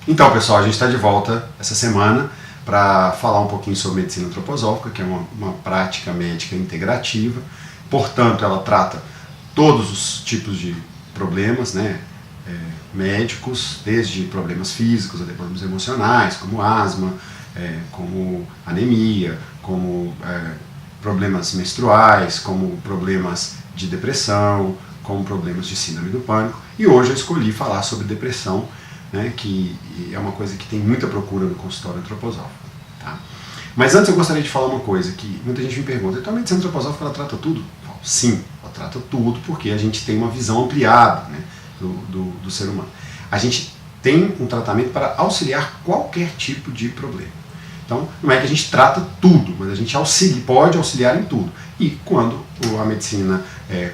Então, pessoal, a gente está de volta essa semana para falar um pouquinho sobre medicina antroposófica, que é uma prática médica integrativa. Portanto, ela trata todos os tipos de problemas, né, médicos, desde problemas físicos até problemas emocionais, como asma, como anemia, como problemas menstruais, como problemas de depressão, como problemas de síndrome do pânico. E hoje eu escolhi falar sobre depressão, né, que é uma coisa que tem muita procura no consultório antroposófico. Tá? Mas antes eu gostaria de falar uma coisa que muita gente me pergunta: então a medicina antroposófica ela trata tudo? Sim, ela trata tudo porque a gente tem uma visão ampliada, né, do ser humano. A gente tem um tratamento para auxiliar qualquer tipo de problema. Então, não é que a gente trata tudo, mas a gente pode auxiliar em tudo. E quando a medicina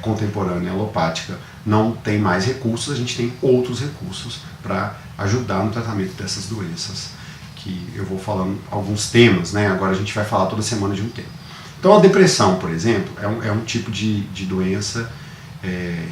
contemporânea alopática não tem mais recursos, a gente tem outros recursos para ajudar no tratamento dessas doenças, que eu vou falando alguns temas, né? Agora a gente vai falar toda semana de um tema. Então, a depressão, por exemplo, é um tipo de doença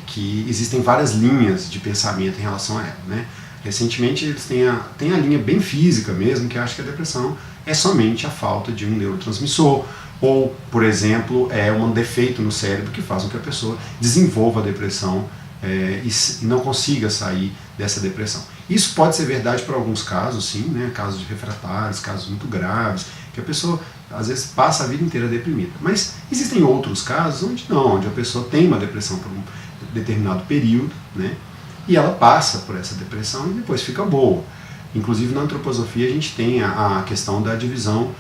que existem várias linhas de pensamento em relação a ela, né? Recentemente eles têm a linha bem física mesmo, que acha que a depressão é somente a falta de um neurotransmissor, ou, por exemplo, é um defeito no cérebro que faz com que a pessoa desenvolva a depressão e não consiga sair dessa depressão. Isso pode ser verdade para alguns casos, sim, né? Casos de refratários, casos muito graves, que a pessoa às vezes passa a vida inteira deprimida. Mas existem outros casos onde não, onde a pessoa tem uma depressão por um determinado período, né? E ela passa por essa depressão e depois fica boa. Inclusive na antroposofia a gente tem a questão da divisão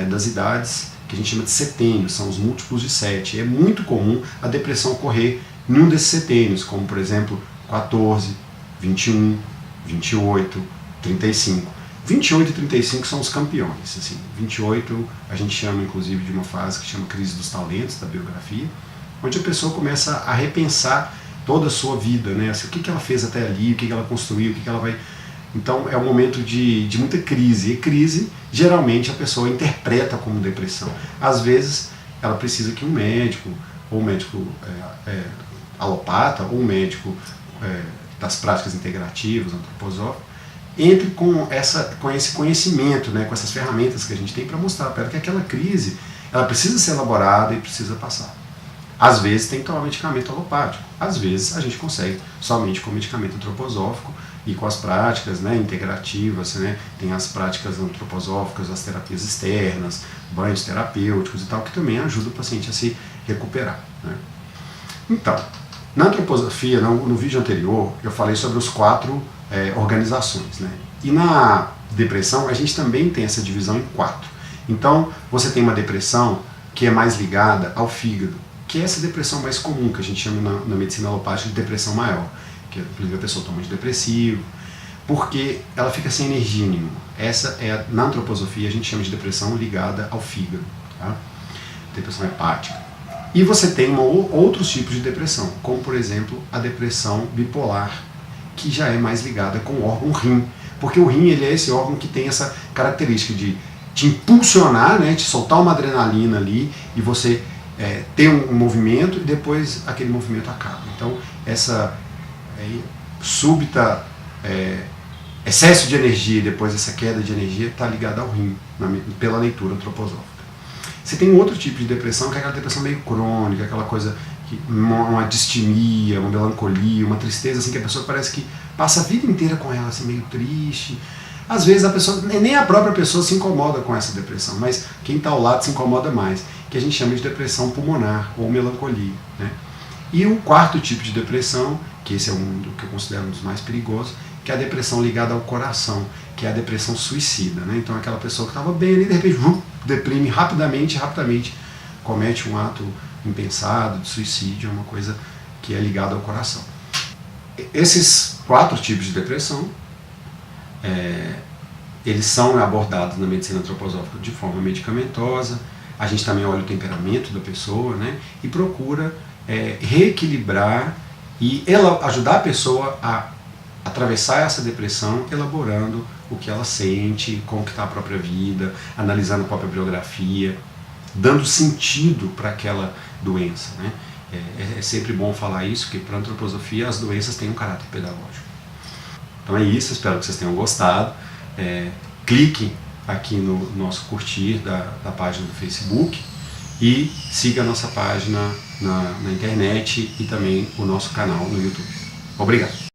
das idades, que a gente chama de setênios, são os múltiplos de 7. É muito comum a depressão ocorrer em um desses setênios, como por exemplo 14, 21, 28, 35. 28 e 35 são os campeões. Assim. 28 a gente chama inclusive de uma fase que chama crise dos talentos, da biografia, onde a pessoa começa a repensar toda a sua vida, né? Assim, o que ela fez até ali, o que ela construiu, o que ela vai... Então é um momento de muita crise, e crise geralmente a pessoa interpreta como depressão. Às vezes ela precisa que um médico, ou um médico alopata, ou um médico das práticas integrativas, antroposóficas, entre com esse conhecimento, né, com essas ferramentas que a gente tem para mostrar para ela que aquela crise ela precisa ser elaborada e precisa passar. Às vezes tem que tomar medicamento alopático, às vezes a gente consegue somente com medicamento antroposófico e com as práticas, né, integrativas, né, tem as práticas antroposóficas, as terapias externas, banhos terapêuticos e tal, que também ajudam o paciente a se recuperar. Né. Então, na antroposofia, no vídeo anterior, eu falei sobre os 4 organizações. Né, e na depressão a gente também tem essa divisão em 4. Então, você tem uma depressão que é mais ligada ao fígado, que é essa depressão mais comum, que a gente chama na medicina alopática de depressão maior, que inclusive a pessoa toma antidepressivo, porque ela fica sem energia nenhuma. Essa na antroposofia a gente chama de depressão ligada ao fígado, tá? Depressão hepática. E você tem outros tipos de depressão, como por exemplo a depressão bipolar, que já é mais ligada com o órgão rim, porque o rim ele é esse órgão que tem essa característica de te impulsionar, né, de soltar uma adrenalina ali e você ter um movimento e depois aquele movimento acaba. Então, essa súbita excesso de energia e depois essa queda de energia está ligada ao rim, pela leitura antroposófica. Você tem um outro tipo de depressão, que é aquela depressão meio crônica, aquela coisa, uma distimia, uma melancolia, uma tristeza, assim, que a pessoa parece que passa a vida inteira com ela, assim, meio triste. Às vezes a pessoa, nem a própria pessoa se incomoda com essa depressão, mas quem está ao lado se incomoda mais, que a gente chama de depressão pulmonar ou melancolia. Né? E o 4º tipo de depressão, que esse é do que eu considero um dos mais perigosos, que é a depressão ligada ao coração, que é a depressão suicida. Né? Então aquela pessoa que estava bem ali, de repente, deprime rapidamente, comete um ato impensado de suicídio, é uma coisa que é ligada ao coração. Esses 4 tipos de depressão, eles são abordados na medicina antroposófica de forma medicamentosa. A gente também olha o temperamento da pessoa, né, e procura reequilibrar e ajudar a pessoa a atravessar essa depressão, elaborando o que ela sente, como que está a própria vida, analisando a própria biografia, dando sentido para aquela doença. Né. É sempre bom falar isso, porque para a antroposofia as doenças têm um caráter pedagógico. Então é isso, espero que vocês tenham gostado. clique aqui no nosso curtir da página do Facebook e siga a nossa página na internet e também o nosso canal no YouTube. Obrigado!